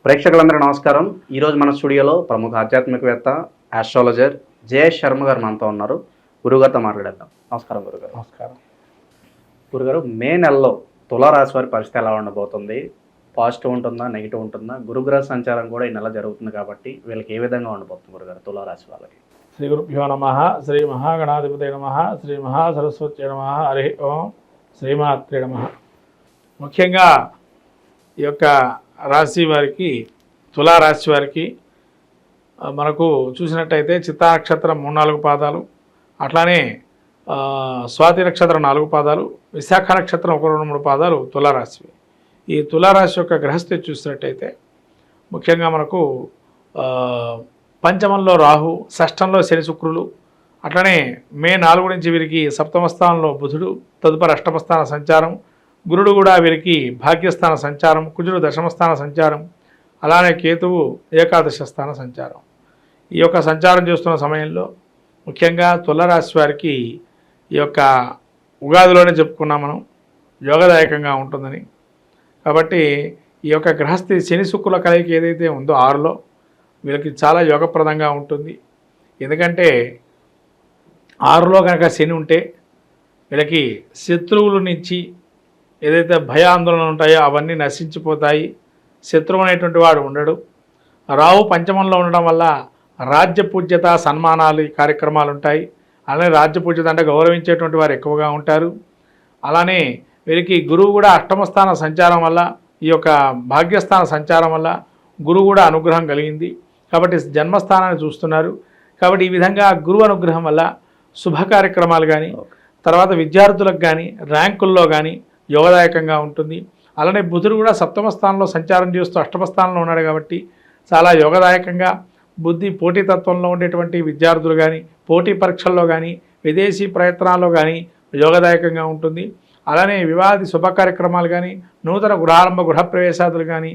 ప్రేక్షకులందరూ నమస్కారం. ఈరోజు మన స్టూడియోలో ప్రముఖ ఆధ్యాత్మికవేత్త ఆస్ట్రాలజర్ జయేష్ శర్మ గారు మనతో ఉన్నారు. గురుగారితో మాట్లాడేద్దాం. నమస్కారం గురుగారు. నమస్కారం. గురుగారు, మే నెలలో తులారాశి వారి పరిస్థితి ఎలా ఉండబోతుంది? పాజిటివ్ ఉంటుందా, నెగిటివ్ ఉంటుందా? గురుగ్రహ సంచారం కూడా ఈ నెల జరుగుతుంది కాబట్టి వీళ్ళకి ఏ విధంగా ఉండబోతుంది గురుగారు తులారాశి వాళ్ళకి? శ్రీ గురుభ్యో నమః. శ్రీ మహాగణాధిపతయ నమః. శ్రీ మహాసరస్వత్యై నమః. హరి ఓం. శ్రీమాత్రే నమః. ముఖ్యంగా ఈ యొక్క రాశి వారికి, తులారాశి వారికి మనకు చూసినట్టయితే చిత్తా నక్షత్రం 3-4 పాదాలు, అట్లానే స్వాతి నక్షత్రం 4 పాదాలు, విశాఖ నక్షత్రం 1-2-3 పాదాలు తులారాశి. ఈ తులారాశి యొక్క గ్రహస్థితి చూసినట్టయితే ముఖ్యంగా మనకు పంచమంలో రాహు, షష్టంలో శని శుక్రులు, అట్లనే మే 4 నుంచి వీరికి సప్తమ స్థానంలో బుధుడు, తదుపరి అష్టమ స్థాన సంచారం, గురుడు కూడా వీరికి భాగ్యస్థాన సంచారం, కుజుడు దశమస్థాన సంచారం, అలానే కేతువు ఏకాదశ స్థాన సంచారం. ఈ యొక్క సంచారం చేస్తున్న సమయంలో ముఖ్యంగా తులారాశి వారికి ఈ యొక్క ఉగాదిలోనే చెప్పుకున్నాం మనం, యోగదాయకంగా ఉంటుందని. కాబట్టి ఈ యొక్క గ్రహస్థితి శని శుక్రుల కలయిక ఏదైతే ఉందో 6లో వీళ్ళకి చాలా యోగప్రదంగా ఉంటుంది. ఎందుకంటే 6లో కనుక శని ఉంటే వీళ్ళకి శత్రువుల నుంచి ఏదైతే భయాందోళనలు ఉంటాయో అవన్నీ నశించిపోతాయి. శత్రువు అనేటువంటి వాడు ఉండడు. రాహు పంచమంలో ఉండడం వల్ల రాజ్య పూజ్యత, సన్మానాలు కార్యక్రమాలు ఉంటాయి. అలానే రాజ్య పూజ్యత అంటే గౌరవించేటువంటి వారు ఎక్కువగా ఉంటారు. అలానే వీరికి గురువు కూడా అష్టమ స్థాన సంచారం వల్ల, ఈ యొక్క భాగ్యస్థాన సంచారం వల్ల గురువు కూడా అనుగ్రహం కలిగింది. కాబట్టి జన్మస్థానాన్ని చూస్తున్నారు. కాబట్టి ఈ విధంగా గురువు అనుగ్రహం వల్ల శుభ కార్యక్రమాలు కానీ, తర్వాత విద్యార్థులకు కానీ, ర్యాంకుల్లో కానీ యోగదాయకంగా ఉంటుంది. అలానే బుధుడు కూడా సప్తమ స్థానంలో సంచారం చేస్తూ అష్టమ స్థానంలో ఉన్నాడు కాబట్టి చాలా యోగదాయకంగా బుద్ధి పోటీతత్వంలో ఉండేటువంటి విద్యార్థులు కానీ, పోటీ పరీక్షల్లో కానీ, విదేశీ ప్రయత్నాల్లో కానీ యోగదాయకంగా ఉంటుంది. అలానే వివాది శుభ కార్యక్రమాలు కానీ, నూతన గృహారంభ గృహప్రవేశాదులు కానీ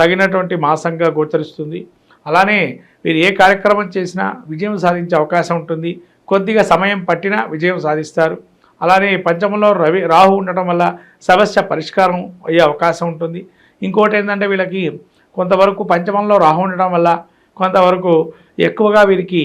తగినటువంటి మాసంగా గోచరిస్తుంది. అలానే వీరు ఏ కార్యక్రమం చేసినా విజయం సాధించే అవకాశం ఉంటుంది. కొద్దిగా సమయం పట్టినా విజయం సాధిస్తారు. అలానే పంచమంలో రాహు ఉండటం వల్ల సమస్య పరిష్కారం అయ్యే అవకాశం ఉంటుంది. ఇంకోటి ఏంటంటే వీళ్ళకి కొంతవరకు పంచమంలో రాహు ఉండటం వల్ల కొంతవరకు ఎక్కువగా వీరికి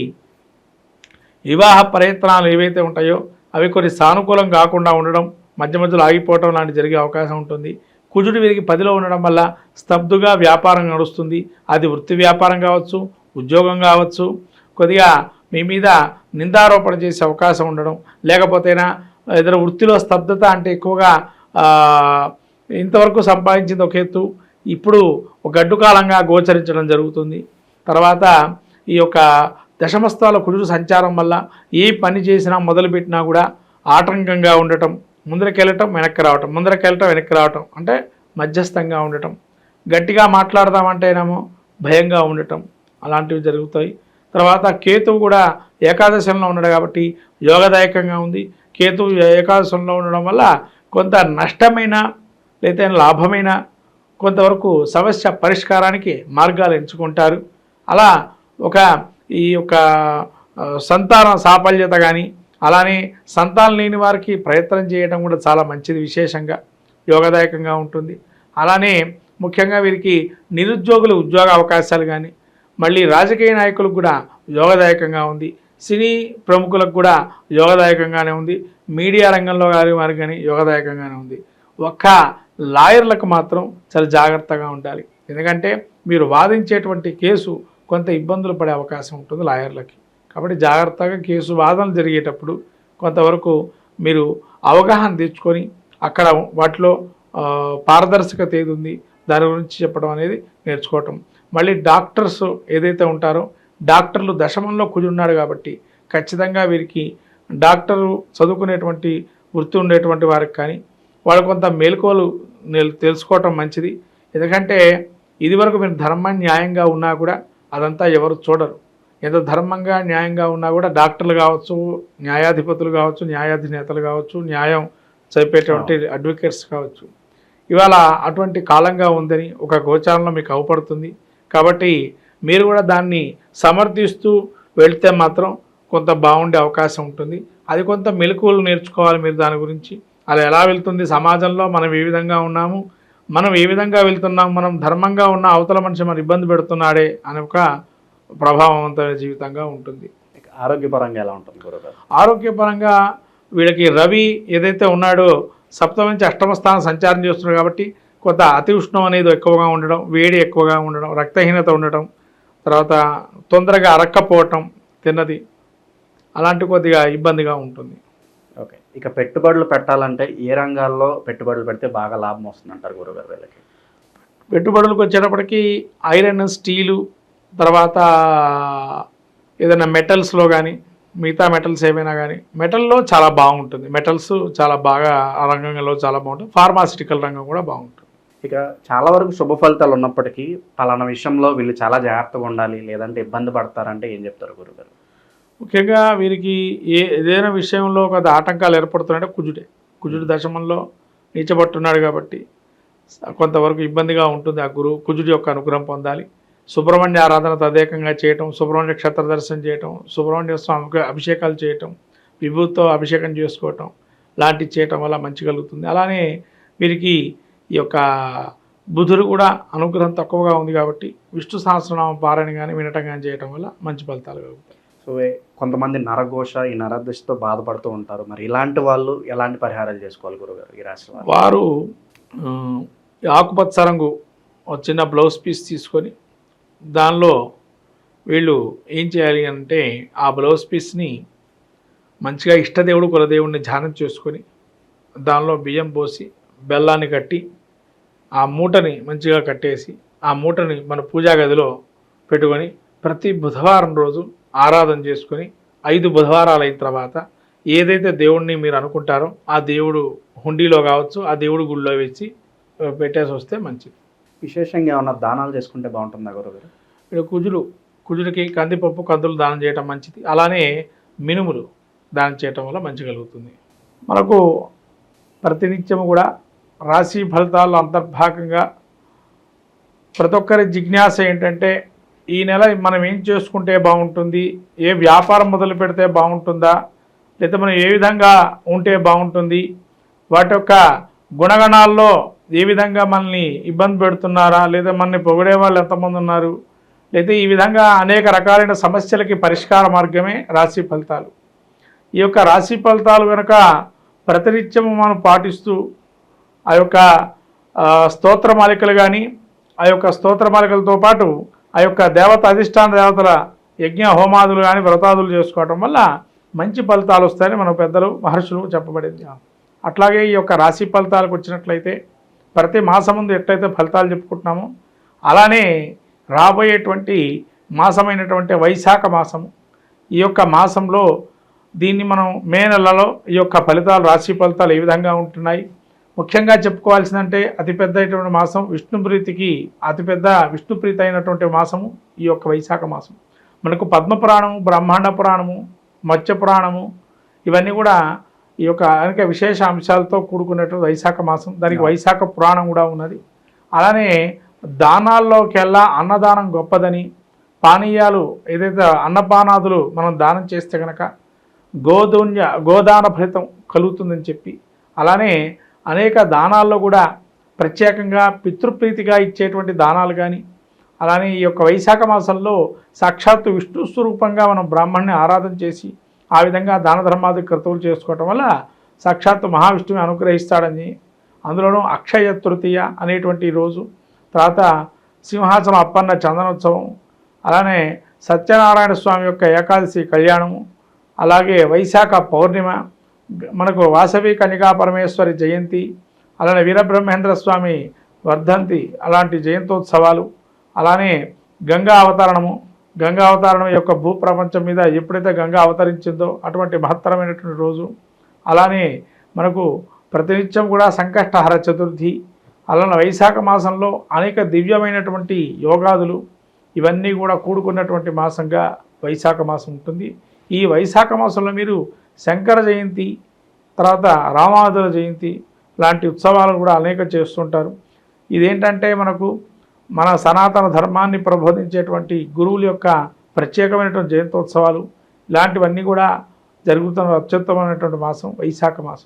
వివాహ ప్రయత్నాలు ఏవైతే ఉంటాయో అవి కొన్ని సానుకూలం కాకుండా ఉండడం, మధ్య మధ్యలో ఆగిపోవడం లాంటి జరిగే అవకాశం ఉంటుంది. కుజుడు వీరికి 10లో ఉండడం వల్ల స్తబ్దుగా వ్యాపారం నడుస్తుంది. అది వృత్తి వ్యాపారం కావచ్చు, ఉద్యోగం కావచ్చు. కొద్దిగా మీ మీద నిందారోపణ చేసే అవకాశం ఉండడం, లేకపోతేనా ఏదైనా వృత్తిలో స్తబ్దత అంటే ఎక్కువగా ఇంతవరకు సంపాదించింది ఒక ఎత్తు, ఇప్పుడు ఒక గడ్డు కాలంగా గోచరించడం జరుగుతుంది. తర్వాత ఈ యొక్క దశమస్థాల కుజుడు సంచారం వల్ల ఏ పని చేసినా మొదలుపెట్టినా కూడా ఆటంకంగా ఉండటం, ముందరకెళ్ళటం వెనక్కి రావటం, ముందరకెళ్ళటం వెనక్కి రావటం అంటే మధ్యస్థంగా ఉండటం, గట్టిగా మాట్లాడదామంటేనేమో భయంగా ఉండటం, అలాంటివి జరుగుతాయి. తర్వాత కేతువు కూడా ఏకాదశంలో ఉన్నాడు కాబట్టి యోగదాయకంగా ఉంది. కేతువు ఏకాదశంలో ఉండడం వల్ల కొంత నష్టమైన లేదా లాభమైన కొంతవరకు సమస్య పరిష్కారానికి మార్గాలు ఎంచుకుంటారు. అలా ఈ యొక్క సంతాన సాఫల్యత కానీ, అలానే సంతానం లేని వారికి ప్రయత్నం చేయడం కూడా చాలా మంచిది, విశేషంగా యోగదాయకంగా ఉంటుంది. అలానే ముఖ్యంగా వీరికి నిరుద్యోగులు ఉద్యోగ అవకాశాలు కానీ, మళ్ళీ రాజకీయ నాయకులకు కూడా యోగదాయకంగా ఉంది. సినీ ప్రముఖులకు కూడా యోగదాయకంగానే ఉంది. మీడియా రంగంలో వారికి కానీ యోగదాయకంగానే ఉంది. ఒక్క లాయర్లకు మాత్రం చాలా జాగ్రత్తగా ఉండాలి. ఎందుకంటే మీరు వాదించేటువంటి కేసు కొంత ఇబ్బందులు పడే అవకాశం ఉంటుంది లాయర్లకి. కాబట్టి జాగ్రత్తగా కేసు వాదనలు జరిగేటప్పుడు కొంతవరకు మీరు అవగాహన తెచ్చుకొని అక్కడ వాటిలో పారదర్శకత ఏది ఉంది దాని గురించి చెప్పడం అనేది నేర్చుకోవటం. మళ్ళీ డాక్టర్స్ ఏదైతే ఉంటారో, డాక్టర్లు దశమంలో కుజున్నాడు కాబట్టి ఖచ్చితంగా వీరికి డాక్టరు చదువుకునేటువంటి వృత్తి ఉండేటువంటి వారికి కానీ వాళ్ళు కొంత మేలుకోలు తెలుసుకోవటం మంచిది. ఎందుకంటే ఇదివరకు మీరు ధర్మం న్యాయంగా ఉన్నా కూడా అదంతా ఎవరు చూడరు. ఎంత ధర్మంగా న్యాయంగా ఉన్నా కూడా డాక్టర్లు కావచ్చు, న్యాయాధిపతులు కావచ్చు, న్యాయాధినేతలు కావచ్చు, న్యాయం చెప్పేటువంటి అడ్వకేట్స్ కావచ్చు, ఇవాళ అటువంటి కాలంగా ఉందని ఒక గోచారంలో మీకు అవపడుతుంది. కాబట్టి మీరు కూడా దాన్ని సమర్థిస్తూ వెళ్తే మాత్రం కొంత బాగుండే అవకాశం ఉంటుంది. అది కొంత మెలకువలు నేర్చుకోవాలి మీరు దాని గురించి. అలా ఎలా వెళ్తుంది, సమాజంలో మనం ఏ విధంగా ఉన్నాము, మనం ఏ విధంగా వెళ్తున్నాం, మనం ధర్మంగా ఉన్న అవతల మనిషి మన ఇబ్బంది పెడుతున్నాడే అనే ఒక ప్రభావవంతమైన జీవితంగా ఉంటుంది. ఇక ఆరోగ్యపరంగా ఎలా ఉంటుంది గురుగారు? ఆరోగ్యపరంగా వీళ్ళకి రవి ఏదైతే ఉన్నాడో సప్తమ నుంచి అష్టమ స్థానం సంచారం చేస్తున్నాడు కాబట్టి కొంత అతి ఉష్ణం అనేది ఎక్కువగా ఉండడం, వేడి ఎక్కువగా ఉండడం, రక్తహీనత ఉండటం, తర్వాత తొందరగా అరక్కపోవటం తిన్నది, అలాంటి కొద్దిగా ఇబ్బందిగా ఉంటుంది. ఓకే. ఇక పెట్టుబడులు పెట్టాలంటే ఏ రంగాల్లో పెట్టుబడులు పెడితే బాగా లాభం వస్తుంది అంటారు గురుగారు వీళ్ళకి? పెట్టుబడులకు వచ్చేటప్పటికి ఐరన్, స్టీలు, తర్వాత ఏదైనా మెటల్స్లో కానీ మిగతా మెటల్స్ ఏమైనా కానీ మెటల్లో చాలా బాగుంటుంది. మెటల్స్ చాలా బాగా ఆ రంగంలో చాలా బాగుంటుంది. ఫార్మాసిటికల్ రంగం కూడా బాగుంటుంది. ఇక చాలా వరకు శుభ ఫలితాలు ఉన్నప్పటికీ పలానా విషయంలో వీళ్ళు చాలా జాగ్రత్తగా ఉండాలి లేదంటే ఇబ్బంది పడతారంటే ఏం చెప్తారు గురుగారు? ముఖ్యంగా వీరికి ఏదైనా విషయంలో కొంత ఆటంకాలు ఏర్పడుతున్నాయంటే కుజుడు దశమంలో నీచబట్టున్నాడు కాబట్టి కొంతవరకు ఇబ్బందిగా ఉంటుంది. ఆ కుజుడి యొక్క అనుగ్రహం పొందాలి. సుబ్రహ్మణ్య ఆరాధన తదేకంగా చేయటం, సుబ్రహ్మణ్య క్షేత్ర దర్శనం చేయటం, సుబ్రహ్మణ్య స్వామికి అభిషేకాలు చేయటం, విభూతితో అభిషేకం చేసుకోవటం లాంటివి చేయటం వల్ల మంచి కలుగుతుంది. అలానే వీరికి ఈ యొక్క బుధుడు కూడా అనుగ్రహం తక్కువగా ఉంది కాబట్టి విష్ణు సహస్రనామం పారాయణ కానీ వినటం కానీ చేయటం వల్ల మంచి ఫలితాలు కలుగుతాయి. సో కొంతమంది నరఘోష ఈ నరదశతో బాధపడుతూ ఉంటారు. మరి ఇలాంటి వాళ్ళు ఎలాంటి పరిహారాలు చేసుకోవాలి గురుగారు ఈ రాశి వారు? వారు ఆకుపచ్చ రంగు ఒక చిన్న బ్లౌజ్ పీస్ తీసుకొని దానిలో వీళ్ళు ఏం చేయాలి అంటే ఆ బ్లౌజ్ పీస్ని మంచిగా ఇష్టదేవుడు కులదేవుడిని ధ్యానం చేసుకొని దానిలో బియ్యం పోసి బెల్లాన్ని కట్టి ఆ మూటని మంచిగా కట్టేసి ఆ మూటని మన పూజా గదిలో పెట్టుకొని ప్రతి బుధవారం రోజు ఆరాధన చేసుకొని 5 బుధవారాలు అయిన తర్వాత ఏదైతే దేవుడిని మీరు అనుకుంటారో ఆ దేవుడు హుండీలో కావచ్చు, ఆ దేవుడు గుడిలో వేసి పెట్టేసి వస్తే మంచిది. విశేషంగా ఏమన్నా దానాలు చేసుకుంటే బాగుంటుందా గురుగారు? ఇక్కడ కుజుడికి కందిపప్పు, కందులు దానం చేయటం మంచిది. అలానే మినుములు దానం చేయటం వల్ల మంచి కలుగుతుంది. మనకు ప్రతినిత్యము కూడా రాశి ఫలితాల్లో అంతర్భాగంగా ప్రతి ఒక్కరి జిజ్ఞాస ఏంటంటే ఈ నెల మనం ఏం చేసుకుంటే బాగుంటుంది, ఏ వ్యాపారం మొదలు పెడితే బాగుంటుందా, లేదా మనం ఏ విధంగా ఉంటే బాగుంటుంది, వాటి యొక్క గుణగణాల్లో ఏ విధంగా మనల్ని ఇబ్బంది పెడుతున్నారా, లేదా మనల్ని పొగిడే వాళ్ళు ఎంతమంది ఉన్నారు, లేదా ఈ విధంగా అనేక రకాలైన సమస్యలకి పరిష్కార మార్గమే రాశి ఫలితాలు. ఈ యొక్క రాశి ఫలితాలు కనుక ప్రతినిత్యము మనం పాటిస్తూ ఆ యొక్క స్తోత్రమాలికలు కానీ ఆ యొక్క స్తోత్రమాలికలతో పాటు ఆ యొక్క దేవత అధిష్టాన దేవతల యజ్ఞ హోమాదులు కానీ వ్రతాదులు చేసుకోవటం వల్ల మంచి ఫలితాలు వస్తాయని మన పెద్దలు మహర్షులు చెప్పబడింది. అట్లాగే ఈ యొక్క రాశి ఫలితాలకు వచ్చినట్లయితే ప్రతి మాసం ముందు ఎట్లయితే ఫలితాలు చెప్పుకుంటున్నామో అలానే రాబోయేటువంటి మాసమైనటువంటి వైశాఖ మాసము, ఈ యొక్క మాసంలో దీన్ని మనం మే నెలలో ఈ యొక్క ఫలితాలు రాశి ఫలితాలు ఏ విధంగా ఉంటున్నాయి, ముఖ్యంగా చెప్పుకోవాల్సిందంటే అతిపెద్దటువంటి మాసం విష్ణుప్రీతికి అతిపెద్ద విష్ణుప్రీతి అయినటువంటి మాసము ఈ యొక్క వైశాఖ మాసం. మనకు పద్మపురాణము, బ్రహ్మాండ పురాణము, మత్స్య పురాణము ఇవన్నీ కూడా ఈ యొక్క అనేక విశేష అంశాలతో కూడుకున్నటువంటి వైశాఖ మాసం. దానికి వైశాఖ పురాణం కూడా ఉన్నది. అలానే దానాల్లోకెల్లా అన్నదానం గొప్పదని, పానీయాలు ఏదైతే అన్నపానాదులు మనం దానం చేస్తే కనుక గోదాన ఫలితం కలుగుతుందని చెప్పి, అలానే అనేక దానాల్లో కూడా ప్రత్యేకంగా పితృప్రీతిగా ఇచ్చేటువంటి దానాలు కానీ, అలానే ఈ యొక్క వైశాఖ మాసంలో సాక్షాత్తు విష్ణు స్వరూపంగా మనం బ్రాహ్మణ్ణి ఆరాధన చేసి ఆ విధంగా దాన ధర్మాది క్రతువులు చేసుకోవటం వల్ల సాక్షాత్తు మహావిష్ణువు అనుగ్రహిస్తాడని, అందులోనూ అక్షయ తృతీయ అనేటువంటి రోజు, తర్వాత సింహాసనం అప్పన్న చందనోత్సవం, అలానే సత్యనారాయణ స్వామి యొక్క ఏకాదశి కళ్యాణము, అలాగే వైశాఖ పౌర్ణిమ, మనకు వాసవి కన్యకా పరమేశ్వరి జయంతి, అలానే వీరబ్రహ్మేంద్ర స్వామి వర్ధంతి, అలాంటి జయంతోత్సవాలు, అలానే గంగా అవతరణం యొక్క భూప్రపంచం మీద ఎప్పుడైతే గంగా అవతరించిందో అటువంటి మహత్తరమైనటువంటి రోజు. అలానే మనకు ప్రతినిత్యం కూడా సంకష్టహర చతుర్థి, అలానే వైశాఖ మాసంలో అనేక దివ్యమైనటువంటి యోగాదులు ఇవన్నీ కూడా కూడుకున్నటువంటి మాసంగా వైశాఖ మాసం ఉంటుంది. ఈ వైశాఖ మాసంలో మీరు శంకర జయంతి, తర్వాత రామానుజుల జయంతి లాంటి ఉత్సవాలు కూడా అనేక చేస్తుంటారు. ఇదేంటంటే మనకు మన సనాతన ధర్మాన్ని ప్రబోధించేటువంటి గురువుల యొక్క ప్రత్యేకమైనటువంటి జయంతోత్సవాలు ఇలాంటివన్నీ కూడా జరుగుతున్న అత్యుత్తమైనటువంటి మాసం వైశాఖ మాసం.